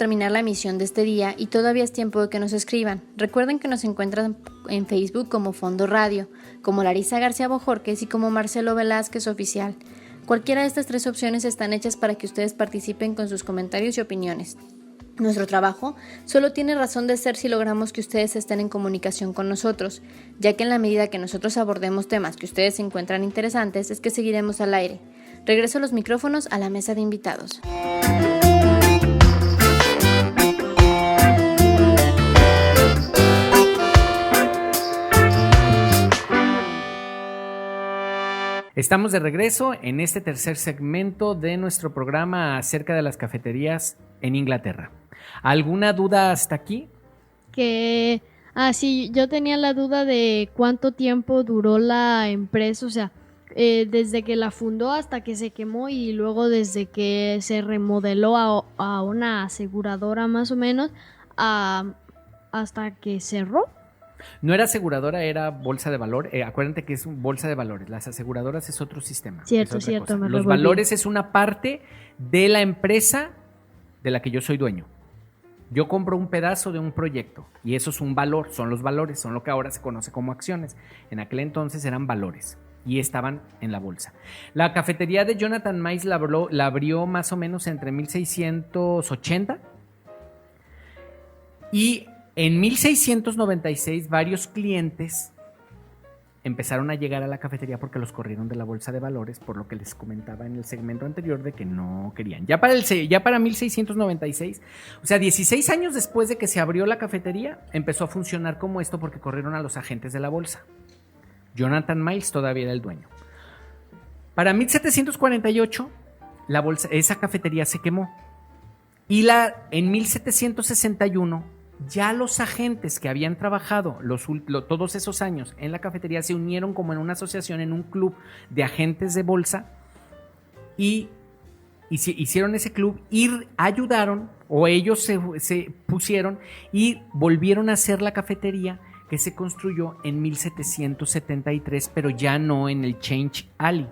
terminar la emisión de este día y todavía es tiempo de que nos escriban. Recuerden que nos encuentran en Facebook como Fondo Radio, como Larisa García Bojorquez y como Marcelo Velázquez Oficial. Cualquiera de estas 3 opciones están hechas para que ustedes participen con sus comentarios y opiniones. Nuestro trabajo solo tiene razón de ser si logramos que ustedes estén en comunicación con nosotros, ya que en la medida que nosotros abordemos temas que ustedes encuentran interesantes es que seguiremos al aire. Regreso los micrófonos a la mesa de invitados. Estamos de regreso en este tercer segmento de nuestro programa acerca de las cafeterías en Inglaterra. ¿Alguna duda hasta aquí? Sí, yo tenía la duda de cuánto tiempo duró la empresa, o sea, desde que la fundó hasta que se quemó y luego desde que se remodeló a una aseguradora más o menos hasta que cerró. No era aseguradora, era bolsa de valores. Acuérdate que es bolsa de valores. Las aseguradoras es otro sistema. Cierto. Los valores es una parte de la empresa de la que yo soy dueño. Yo compro un pedazo de un proyecto y eso es un valor, son los valores, son lo que ahora se conoce como acciones. En aquel entonces eran valores y estaban en la bolsa. La cafetería de Jonathan Miles la abrió más o menos entre 1680 y en 1696 varios clientes empezaron a llegar a la cafetería porque los corrieron de la bolsa de valores, por lo que les comentaba en el segmento anterior de que no querían. Ya para 1696, o sea, 16 años después de que se abrió la cafetería, empezó a funcionar como esto porque corrieron a los agentes de la bolsa. Jonathan Miles todavía era el dueño. Para 1748, esa cafetería se quemó. Y en 1761 ya los agentes que habían trabajado todos esos años en la cafetería se unieron como en una asociación, en un club de agentes de bolsa y hicieron ese club y ayudaron, o ellos se pusieron y volvieron a hacer la cafetería que se construyó en 1773, pero ya no en el Change Alley,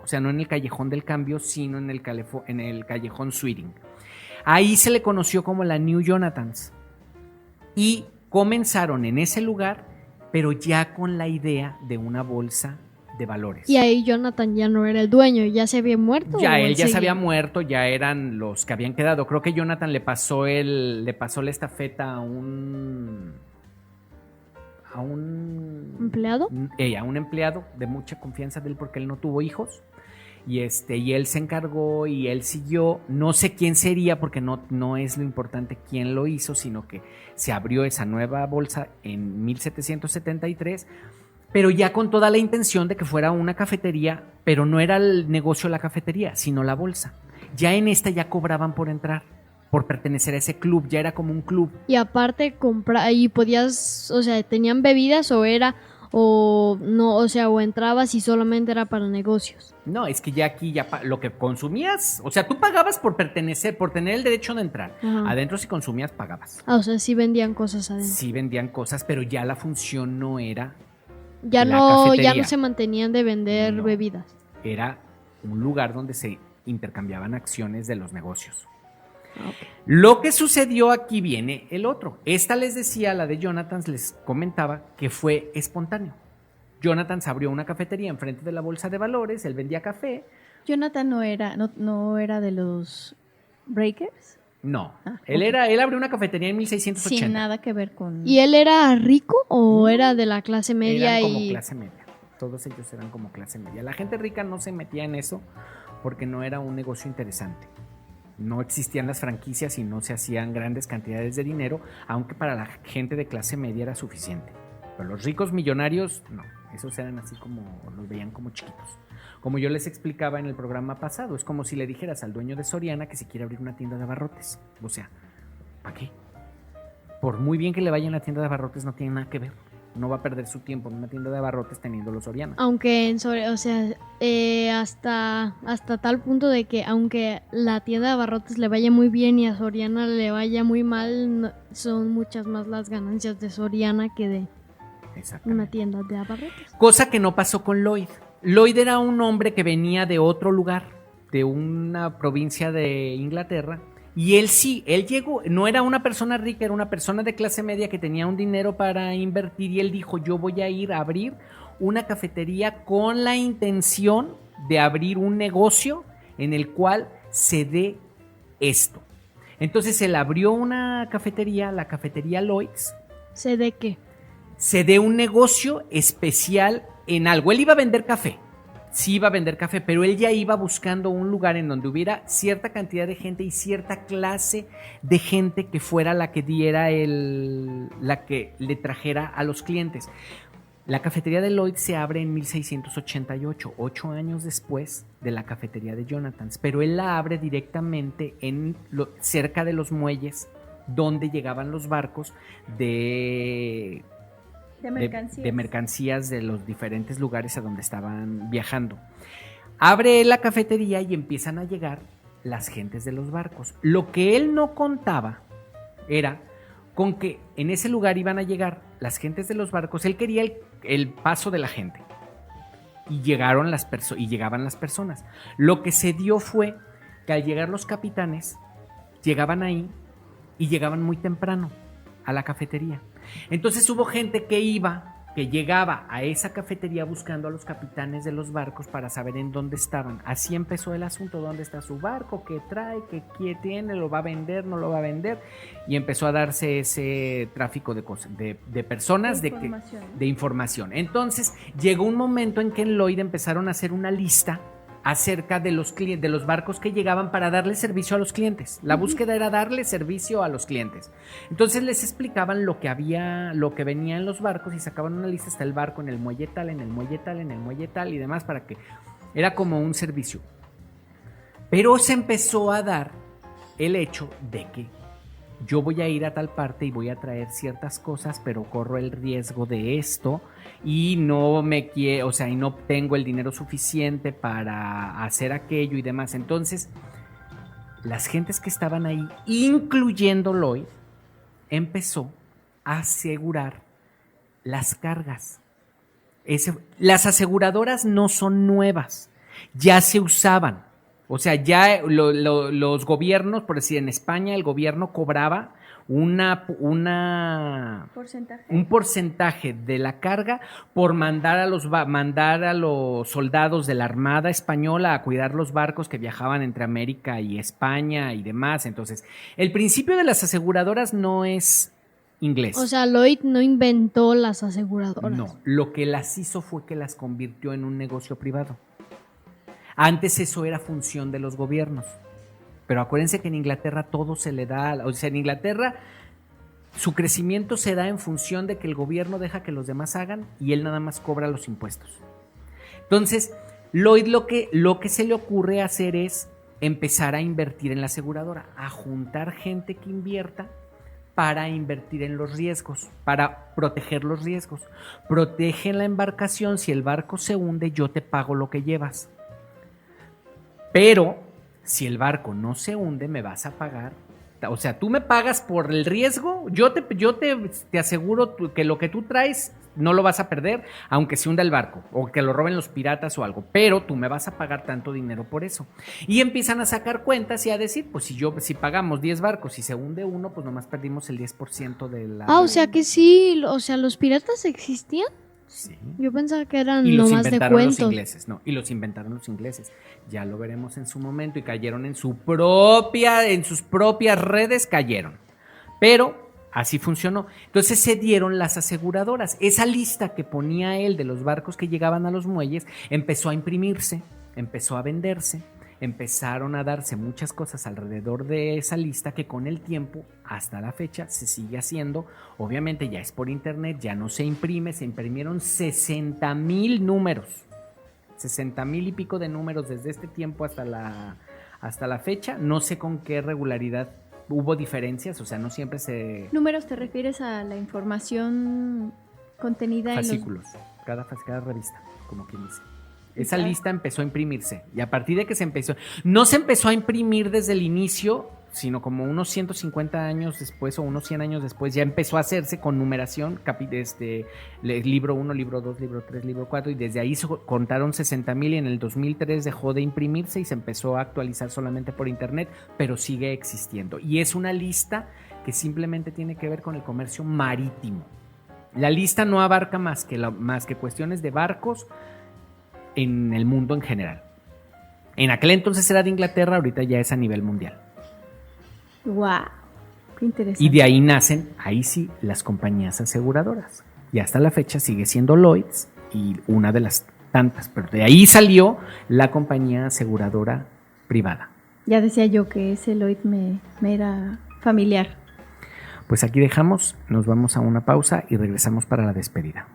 o sea, no en el Callejón del Cambio, sino en el Callejón Sweeting. Ahí se le conoció como la New Jonathans. Y comenzaron en ese lugar, pero ya con la idea de una bolsa de valores. Y ahí Jonathan ya no era el dueño, ¿ya se había muerto? Ya él ya se había muerto, ya eran los que habían quedado. Creo que Jonathan le pasó la estafeta a un ¿empleado? A un empleado de mucha confianza de él porque él no tuvo hijos. Y él se encargó y él siguió. No sé quién sería porque no es lo importante quién lo hizo, sino que se abrió esa nueva bolsa en 1773, pero ya con toda la intención de que fuera una cafetería, pero no era el negocio la cafetería, sino la bolsa. Ya en esta ya cobraban por entrar, por pertenecer a ese club, ya era como un club. Y aparte y podías, o sea, ¿tenían bebidas o no, o sea, o entrabas y solamente era para negocios? No, es que ya aquí lo que consumías, o sea, tú pagabas por pertenecer, por tener el derecho de entrar. Ajá. Adentro si consumías pagabas. O sea, sí vendían cosas adentro. Sí vendían cosas, pero ya la función no era ya no se mantenían de vender bebidas. Era un lugar donde se intercambiaban acciones de los negocios. Okay. Lo que sucedió aquí viene el otro. Esta les decía, la de Jonathan, les comentaba que fue espontáneo. Jonathan abrió una cafetería enfrente de la bolsa de valores, él vendía café. ¿Jonathan no era de los Breakers? No, él abrió una cafetería en 1680. Sin nada que ver con... ¿Y él era rico o era de la clase media? Eran como clase media, todos ellos eran como clase media. La gente rica no se metía en eso porque no era un negocio interesante. No existían las franquicias y no se hacían grandes cantidades de dinero, aunque para la gente de clase media era suficiente. Pero los ricos millonarios, no, esos eran así como, los veían como chiquitos. Como yo les explicaba en el programa pasado, es como si le dijeras al dueño de Soriana que se quiere abrir una tienda de abarrotes. O sea, ¿para qué? Por muy bien que le vaya en la tienda de abarrotes, no tiene nada que ver. No va a perder su tiempo en una tienda de abarrotes teniendo los Soriana. Aunque hasta tal punto de que aunque la tienda de abarrotes le vaya muy bien y a Soriana le vaya muy mal, son muchas más las ganancias de Soriana que de una tienda de abarrotes. Cosa que no pasó con Lloyd. Lloyd era un hombre que venía de otro lugar, de una provincia de Inglaterra, Y él sí, él llegó, no era una persona rica, era una persona de clase media que tenía un dinero para invertir y él dijo, yo voy a ir a abrir una cafetería con la intención de abrir un negocio en el cual se dé esto. Entonces él abrió una cafetería, la cafetería Lloyd's. ¿Sé de qué? Se dé un negocio especial en algo. Él iba a vender café. Sí iba a vender café, pero él ya iba buscando un lugar en donde hubiera cierta cantidad de gente y cierta clase de gente que fuera la que diera la que le trajera a los clientes. La cafetería de Lloyd se abre en 1688, 8 años después de la cafetería de Jonathan's, pero él la abre directamente cerca de los muelles donde llegaban los barcos de mercancías de los diferentes lugares a donde estaban viajando. Abre la cafetería y empiezan a llegar las gentes de los barcos. Lo que él no contaba era con que en ese lugar iban a llegar las gentes de los barcos. Él quería el paso de la gente y llegaban las personas. Lo que se dio fue que al llegar los capitanes llegaban ahí y llegaban muy temprano a la cafetería. Entonces hubo gente que llegaba a esa cafetería buscando a los capitanes de los barcos para saber en dónde estaban. Así empezó el asunto, dónde está su barco, qué trae, qué tiene, lo va a vender, no lo va a vender. Y empezó a darse ese tráfico de cosas, de personas, de información. Entonces llegó un momento en que en Lloyd empezaron a hacer una lista acerca de los clientes, de los barcos que llegaban para darle servicio a los clientes. La búsqueda era darle servicio a los clientes. Entonces les explicaban lo que venía en los barcos y sacaban una lista, está el barco en el muelle tal, en el muelle tal, en el muelle tal y demás, para que era como un servicio. Pero se empezó a dar el hecho de que yo voy a ir a tal parte y voy a traer ciertas cosas, pero corro el riesgo de esto y no tengo el dinero suficiente para hacer aquello y demás. Entonces, las gentes que estaban ahí, incluyendo Lloyd, empezó a asegurar las cargas. Las aseguradoras no son nuevas, ya se usaban. O sea, ya los gobiernos, por decir, en España el gobierno cobraba un porcentaje de la carga por mandar a los soldados de la Armada Española a cuidar los barcos que viajaban entre América y España y demás. Entonces, el principio de las aseguradoras no es inglés. O sea, Lloyd no inventó las aseguradoras. No, lo que las hizo fue que las convirtió en un negocio privado. Antes eso era función de los gobiernos. Pero acuérdense que en Inglaterra todo se le da, o sea, en Inglaterra su crecimiento se da en función de que el gobierno deja que los demás hagan y él nada más cobra los impuestos. Entonces, Lloyd lo que se le ocurre hacer es empezar a invertir en la aseguradora, a juntar gente que invierta para invertir en los riesgos, para proteger los riesgos. Protegen la embarcación, si el barco se hunde, yo te pago lo que llevas. Pero si el barco no se hunde, me vas a pagar. O sea, tú me pagas por el riesgo. Yo te aseguro que lo que tú traes no lo vas a perder, aunque se hunda el barco o que lo roben los piratas o algo. Pero tú me vas a pagar tanto dinero por eso. Y empiezan a sacar cuentas y a decir, pues si pagamos 10 barcos y se hunde uno, pues nomás perdimos el 10% de la... Ah, o sea que sí, o sea, ¿los piratas existían? Sí. Yo pensaba que eran y los nomás de inventaron cuentos. los ingleses, no, y los inventaron los ingleses. Ya lo veremos en su momento y cayeron en sus propias redes cayeron. Pero así funcionó. Entonces se dieron las aseguradoras. Esa lista que ponía él de los barcos que llegaban a los muelles empezó a imprimirse, empezó a venderse. Empezaron a darse muchas cosas alrededor de esa lista que con el tiempo, hasta la fecha, se sigue haciendo. Obviamente ya es por internet, ya no se imprime, se imprimieron 60,000 números. 60,000 y pico de números desde este tiempo hasta la fecha. No sé con qué regularidad hubo diferencias, o sea, no siempre se... ¿Números te refieres a la información contenida fascículos, cada revista, como quien dice. Esa lista empezó a imprimirse y a partir de que no se empezó a imprimir desde el inicio, sino como unos 150 años después o unos 100 años después ya empezó a hacerse con numeración, libro 1, libro 2, libro 3, libro 4, y desde ahí se contaron 60,000 y en el 2003 dejó de imprimirse y se empezó a actualizar solamente por internet, pero sigue existiendo. Y es una lista que simplemente tiene que ver con el comercio marítimo. La lista no abarca más que cuestiones de barcos en el mundo en general. En aquel entonces era de Inglaterra, ahorita ya es a nivel mundial. ¡Wow! ¡Qué interesante! Y de ahí nacen, ahí sí, las compañías aseguradoras. Y hasta la fecha sigue siendo Lloyd's y una de las tantas, pero de ahí salió la compañía aseguradora privada. Ya decía yo que ese Lloyd me era familiar. Pues aquí dejamos, nos vamos a una pausa y regresamos para la despedida.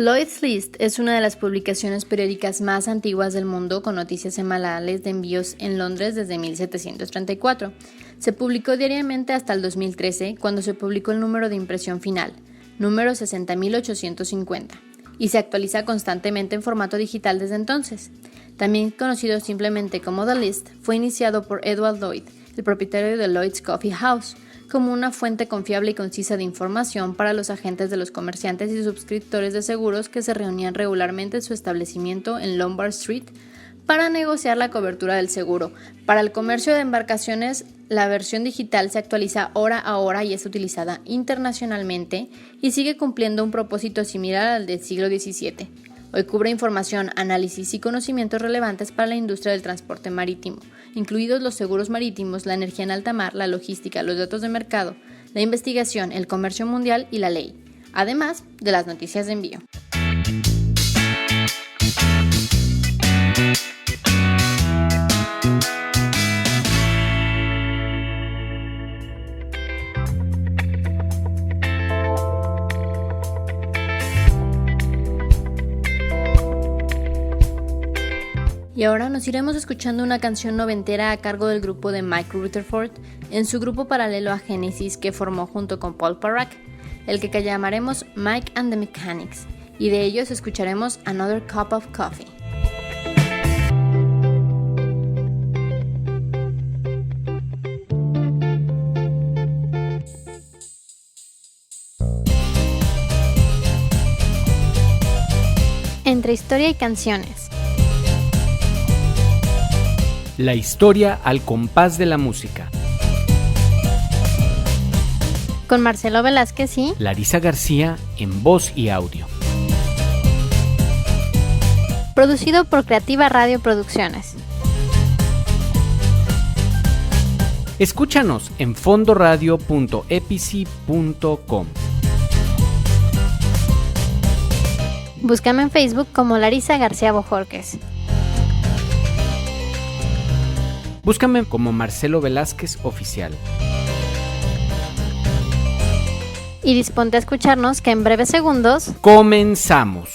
Lloyd's List es una de las publicaciones periódicas más antiguas del mundo, con noticias semanales de envíos en Londres desde 1734. Se publicó diariamente hasta el 2013, cuando se publicó el número de impresión final, número 60.850, y se actualiza constantemente en formato digital desde entonces. También conocido simplemente como The List, fue iniciado por Edward Lloyd, el propietario de Lloyd's Coffee House, como una fuente confiable y concisa de información para los agentes de los comerciantes y suscriptores de seguros que se reunían regularmente en su establecimiento en Lombard Street para negociar la cobertura del seguro. Para el comercio de embarcaciones, la versión digital se actualiza hora a hora y es utilizada internacionalmente y sigue cumpliendo un propósito similar al del siglo XVII. Hoy cubre información, análisis y conocimientos relevantes para la industria del transporte marítimo, incluidos los seguros marítimos, la energía en alta mar, la logística, los datos de mercado, la investigación, el comercio mundial y la ley, además de las noticias de envío. Y ahora nos iremos escuchando una canción noventera a cargo del grupo de Mike Rutherford en su grupo paralelo a Genesis que formó junto con Paul Parrack, el que llamaremos Mike and the Mechanics, y de ellos escucharemos Another Cup of Coffee. Entre historia y canciones. La historia al compás de la música. Con Marcelo Velázquez y Larisa García en voz y audio. Producido por Creativa Radio Producciones. Escúchanos en fondoradio.epici.com. Búscame en Facebook como Larisa García Bojorquez. Búscame como Marcelo Velázquez Oficial. Y disponte a escucharnos que en breves segundos comenzamos.